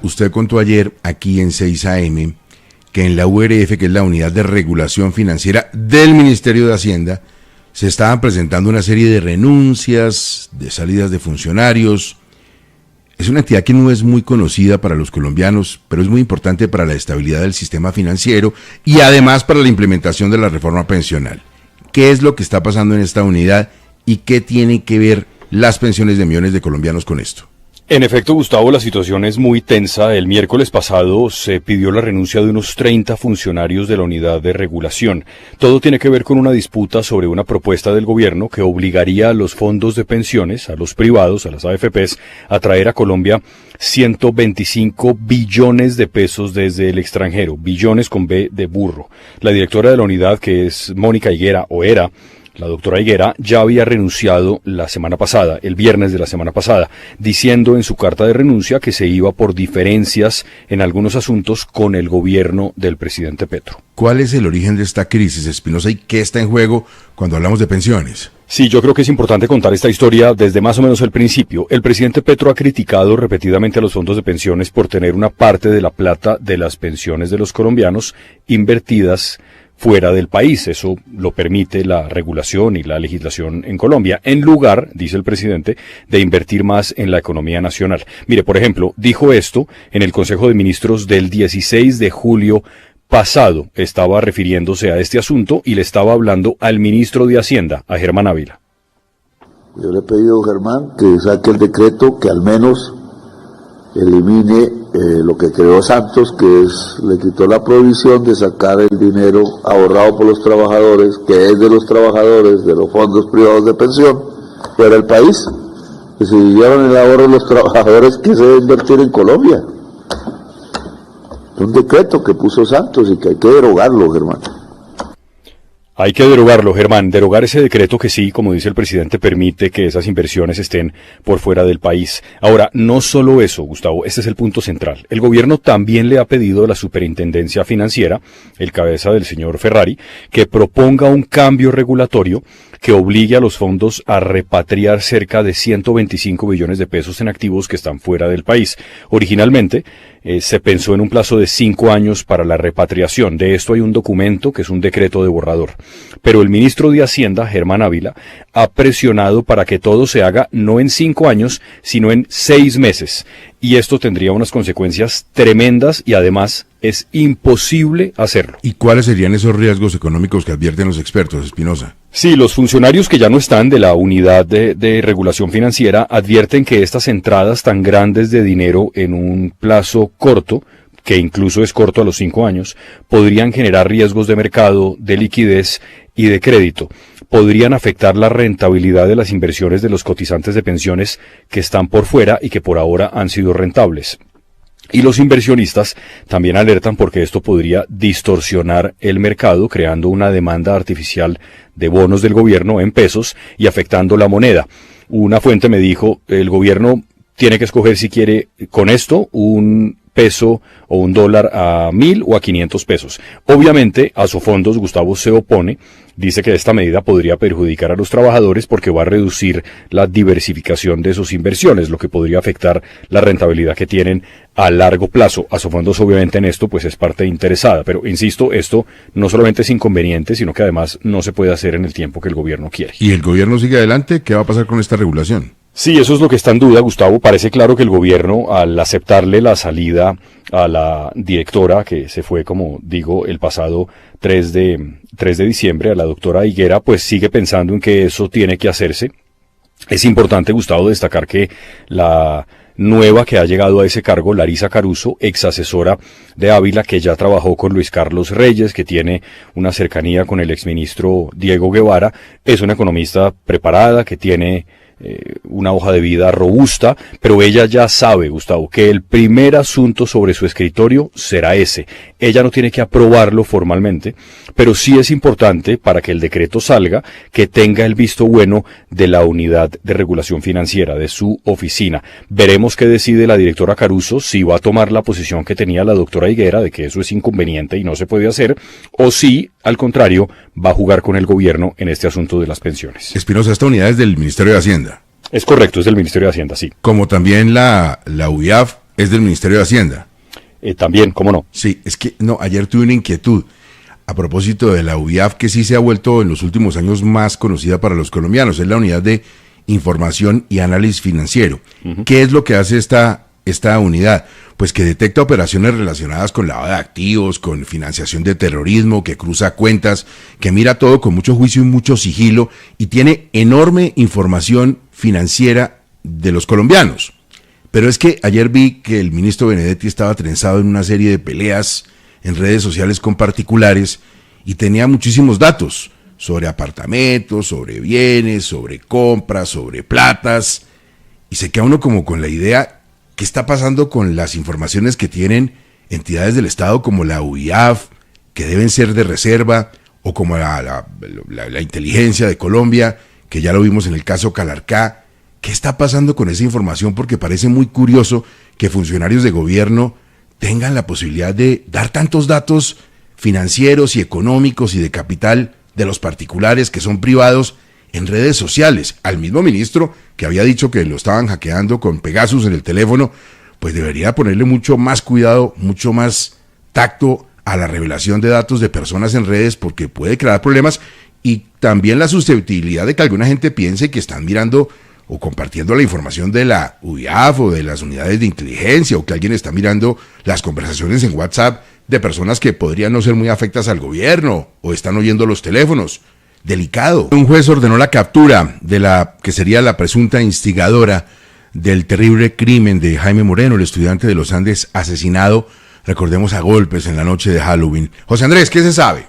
usted contó ayer aquí en 6 AM que en la URF, que es la Unidad de Regulación Financiera del Ministerio de Hacienda, se estaban presentando una serie de renuncias, de salidas de funcionarios. Es una entidad que no es muy conocida para los colombianos, pero es muy importante para la estabilidad del sistema financiero y además para la implementación de la reforma pensional. ¿Qué es lo que está pasando en esta unidad y qué tienen que ver las pensiones de millones de colombianos con esto? En efecto, Gustavo, la situación es muy tensa. El miércoles pasado se pidió la renuncia de unos 30 funcionarios de la unidad de regulación. Todo tiene que ver con una disputa sobre una propuesta del gobierno que obligaría a los fondos de pensiones, a los privados, a las AFPs, a traer a Colombia 125 billones de pesos desde el extranjero, billones con B de burro. La directora de la unidad, que es Mónica Higuera, o era, la doctora Higuera, ya había renunciado la semana pasada, el viernes de la semana pasada, diciendo en su carta de renuncia que se iba por diferencias en algunos asuntos con el gobierno del presidente Petro. ¿Cuál es el origen de esta crisis, Espinosa, y qué está en juego cuando hablamos de pensiones? Sí, yo creo que es importante contar esta historia desde más o menos el principio. El presidente Petro ha criticado repetidamente a los fondos de pensiones por tener una parte de la plata de las pensiones de los colombianos invertidas fuera del país. Eso lo permite la regulación y la legislación en Colombia, en lugar, dice el presidente, de invertir más en la economía nacional. Mire, por ejemplo, dijo esto en el Consejo de Ministros del 16 de julio pasado. Estaba refiriéndose a este asunto y le estaba hablando al ministro de Hacienda, a Germán Ávila. Yo le he pedido a Germán que saque el decreto que al menos elimine lo que creó Santos, que le quitó la prohibición de sacar el dinero ahorrado por los trabajadores, que es de los trabajadores de los fondos privados de pensión, fuera del país. Que si dieron el ahorro de los trabajadores, que se debe invertir en Colombia. Es un decreto que puso Santos y que hay que derogarlo, Germán. Hay que derogarlo, Germán, derogar ese decreto que sí, como dice el presidente, permite que esas inversiones estén por fuera del país. Ahora, no solo eso, Gustavo, este es el punto central. El gobierno también le ha pedido a la Superintendencia Financiera, el cabeza del señor Ferrari, que proponga un cambio regulatorio que obligue a los fondos a repatriar cerca de 125 billones de pesos en activos que están fuera del país. Originalmente, se pensó en un plazo de 5 años para la repatriación. De esto hay un documento que es un decreto de borrador. Pero el ministro de Hacienda, Germán Ávila, ha presionado para que todo se haga no en 5 años, sino en 6 meses. Y esto tendría unas consecuencias tremendas y además es imposible hacerlo. ¿Y cuáles serían esos riesgos económicos que advierten los expertos, Espinosa? Sí, los funcionarios que ya no están de la unidad de regulación financiera advierten que estas entradas tan grandes de dinero en un plazo corto, que incluso es corto a los 5 años, podrían generar riesgos de mercado, de liquidez y de crédito. Podrían afectar la rentabilidad de las inversiones de los cotizantes de pensiones que están por fuera y que por ahora han sido rentables. Y los inversionistas también alertan porque esto podría distorsionar el mercado, creando una demanda artificial de bonos del gobierno en pesos y afectando la moneda. Una fuente me dijo, el gobierno tiene que escoger si quiere con esto un peso o un dólar a 1.000 o a 500 pesos. Obviamente, Asofondos, Gustavo, se opone, dice que esta medida podría perjudicar a los trabajadores porque va a reducir la diversificación de sus inversiones, lo que podría afectar la rentabilidad que tienen a largo plazo. Asofondos, obviamente, en esto pues es parte interesada, pero insisto, esto no solamente es inconveniente, sino que además no se puede hacer en el tiempo que el gobierno quiere. ¿Y el gobierno sigue adelante? ¿Qué va a pasar con esta regulación? Sí, eso es lo que está en duda, Gustavo. Parece claro que el gobierno, al aceptarle la salida a la directora, que se fue, como digo, el pasado 3 de diciembre, a la doctora Higuera, pues sigue pensando en que eso tiene que hacerse. Es importante, Gustavo, destacar que la nueva que ha llegado a ese cargo, Larisa Caruso, ex asesora de Ávila, que ya trabajó con Luis Carlos Reyes, que tiene una cercanía con el exministro Diego Guevara, es una economista preparada, que tiene una hoja de vida robusta, pero ella ya sabe, Gustavo, que el primer asunto sobre su escritorio será ese. Ella no tiene que aprobarlo formalmente, pero sí es importante para que el decreto salga, que tenga el visto bueno de la unidad de regulación financiera, de su oficina. Veremos qué decide la directora Caruso, si va a tomar la posición que tenía la doctora Higuera, de que eso es inconveniente y no se puede hacer, o si, al contrario, va a jugar con el gobierno en este asunto de las pensiones. Espinosa, esta unidad es del Ministerio de Hacienda. Es correcto, es del Ministerio de Hacienda, sí. Como también la UIAF, es del Ministerio de Hacienda. También, ¿cómo no? Sí, es que, no, ayer tuve una inquietud a propósito de la UIAF, que sí se ha vuelto en los últimos años más conocida para los colombianos, es la Unidad de Información y Análisis Financiero. ¿Qué es lo que hace esta unidad? Pues que detecta operaciones relacionadas con lavado de activos, con financiación de terrorismo, que cruza cuentas, que mira todo con mucho juicio y mucho sigilo, y tiene enorme información financiera de los colombianos. Pero es que ayer vi que el ministro Benedetti estaba trenzado en una serie de peleas en redes sociales con particulares y tenía muchísimos datos sobre apartamentos, sobre bienes, sobre compras, sobre platas, y se queda uno como con la idea, ¿qué está pasando con las informaciones que tienen entidades del Estado como la UIAF, que deben ser de reserva, o como la inteligencia de Colombia, que ya lo vimos en el caso Calarcá? ¿Qué está pasando con esa información? Porque parece muy curioso que funcionarios de gobierno tengan la posibilidad de dar tantos datos financieros y económicos y de capital de los particulares que son privados en redes sociales. Al mismo ministro que había dicho que lo estaban hackeando con Pegasus en el teléfono, pues debería ponerle mucho más cuidado, mucho más tacto a la revelación de datos de personas en redes, porque puede crear problemas, y también la susceptibilidad de que alguna gente piense que están mirando o compartiendo la información de la UIAF o de las unidades de inteligencia, o que alguien está mirando las conversaciones en WhatsApp de personas que podrían no ser muy afectas al gobierno, o están oyendo los teléfonos. Delicado. Un juez ordenó la captura de la que sería la presunta instigadora del terrible crimen de Jaime Moreno, el estudiante de los Andes asesinado, recordemos, a golpes en la noche de Halloween. José Andrés, ¿qué se sabe?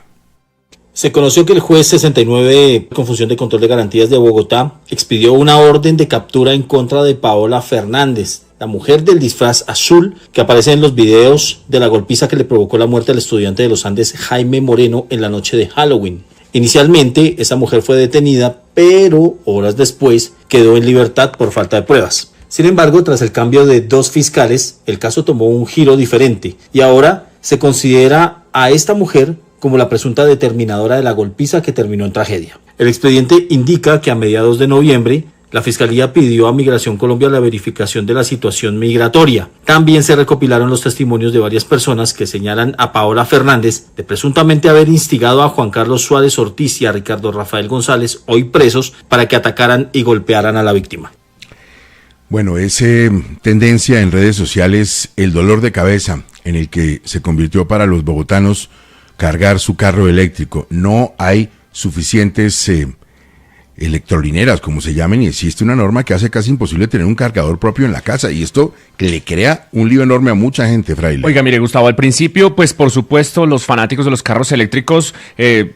Se conoció que el juez 69 Confusión de Control de Garantías de Bogotá expidió una orden de captura en contra de Paola Fernández, la mujer del disfraz azul que aparece en los videos de la golpiza que le provocó la muerte al estudiante de los Andes Jaime Moreno en la noche de Halloween. Inicialmente, esa mujer fue detenida, pero horas después quedó en libertad por falta de pruebas. Sin embargo, tras el cambio de 2 fiscales, el caso tomó un giro diferente y ahora se considera a esta mujer como la presunta determinadora de la golpiza que terminó en tragedia. El expediente indica que a mediados de noviembre, la Fiscalía pidió a Migración Colombia la verificación de la situación migratoria. También se recopilaron los testimonios de varias personas que señalan a Paola Fernández de presuntamente haber instigado a Juan Carlos Suárez Ortiz y a Ricardo Rafael González, hoy presos, para que atacaran y golpearan a la víctima. Bueno, es tendencia en redes sociales el dolor de cabeza en el que se convirtió para los bogotanos cargar su carro eléctrico. No hay suficientes electrolineras, como se llamen, y existe una norma que hace casi imposible tener un cargador propio en la casa, y esto le crea un lío enorme a mucha gente, Fraile. Oiga, mire, Gustavo, al principio, pues por supuesto, los fanáticos de los carros eléctricos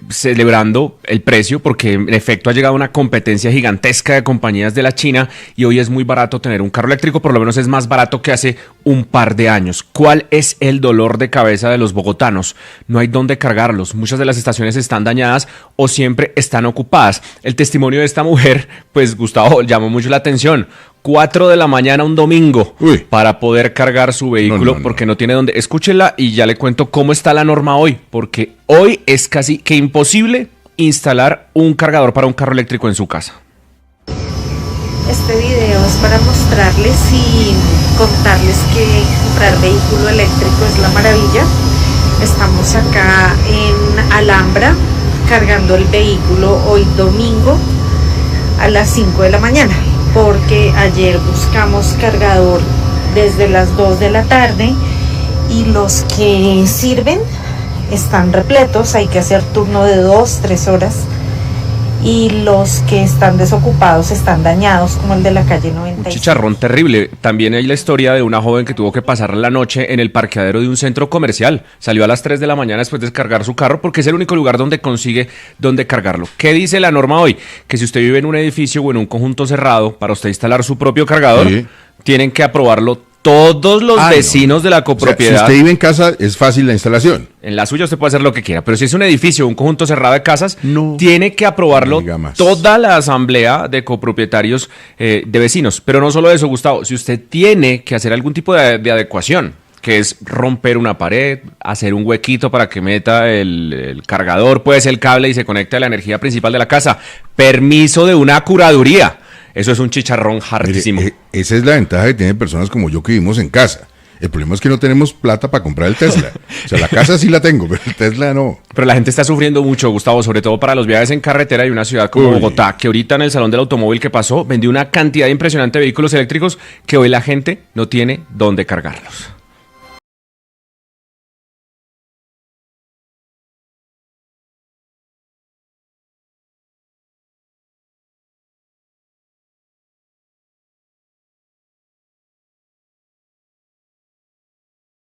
celebrando el precio, porque en efecto ha llegado una competencia gigantesca de compañías de la China, y hoy es muy barato tener un carro eléctrico, por lo menos es más barato que hace un par de años. ¿Cuál es el dolor de cabeza de los bogotanos? No hay dónde cargarlos, muchas de las estaciones están dañadas o siempre están ocupadas. El testimonio de esta mujer, pues Gustavo, llamó mucho la atención. 4 de la mañana un domingo para poder cargar su vehículo porque no tiene dónde. Escúchela y ya le cuento cómo está la norma hoy, porque hoy es casi que imposible instalar un cargador para un carro eléctrico en su casa. Este video es para mostrarles y contarles que comprar vehículo eléctrico es la maravilla. Estamos acá en Alhambra cargando el vehículo hoy domingo a las 5 de la mañana, porque ayer buscamos cargador desde las 2 de la tarde y los que sirven están repletos, hay que hacer turno de 2-3 horas, y los que están desocupados están dañados, como el de la calle 96. Un chicharrón terrible. También hay la historia de una joven que tuvo que pasar la noche en el parqueadero de un centro comercial. Salió a las 3 de la mañana después de descargar su carro porque es el único lugar donde consigue dónde cargarlo. ¿Qué dice la norma hoy? Que si usted vive en un edificio o en un conjunto cerrado, para usted instalar su propio cargador, tienen que aprobarlo todos los vecinos de la copropiedad. O sea, si usted vive en casa, es fácil la instalación. En la suya usted puede hacer lo que quiera, pero si es un edificio o un conjunto cerrado de casas, tiene que aprobarlo toda la asamblea de copropietarios de vecinos. Pero no solo eso, Gustavo, si usted tiene que hacer algún tipo de adecuación, que es romper una pared, hacer un huequito para que meta el cargador, puede ser el cable y se conecte a la energía principal de la casa, permiso de una curaduría. Eso es un chicharrón hartísimo. Mire, esa es la ventaja que tienen personas como yo que vivimos en casa. El problema es que no tenemos plata para comprar el Tesla. O sea, la casa sí la tengo, pero el Tesla no. Pero la gente está sufriendo mucho, Gustavo, sobre todo para los viajes en carretera de una ciudad como Bogotá, que ahorita en el Salón del Automóvil que pasó, vendió una cantidad impresionante de vehículos eléctricos que hoy la gente no tiene dónde cargarlos.